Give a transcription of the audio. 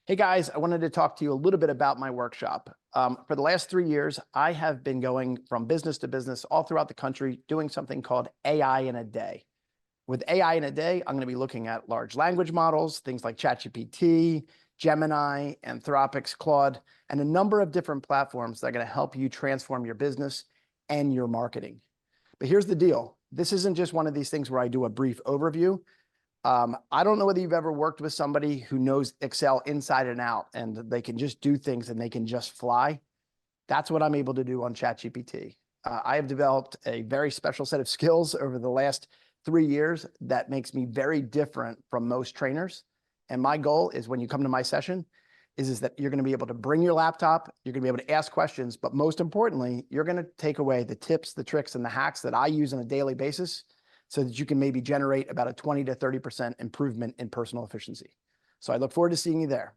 Hey guys, I wanted to talk to you a little bit about my workshop. For the last 3 years, I have been going from business to business all throughout the country doing something called AI in a day. With AI in a day, I'm going to be looking at large language models, things like ChatGPT, Gemini, Anthropic's Claude, and a number of different platforms that are going to help you transform your business and your marketing. But here's the deal. This isn't just one of these things where I do a brief overview. I don't know whether you've ever worked with somebody who knows Excel inside and out and they can just do things and they can just fly. That's what I'm able to do on ChatGPT. I have developed a very special set of skills over the last 3 years that makes me very different from most trainers. And my goal is when you come to my session is that you're going to be able to bring your laptop, you're going to be able to ask questions, but most importantly, you're going to take away the tips, the tricks, and the hacks that I use on a daily basis so that you can maybe generate about a 20 to 30% improvement in personal efficiency. So I look forward to seeing you there.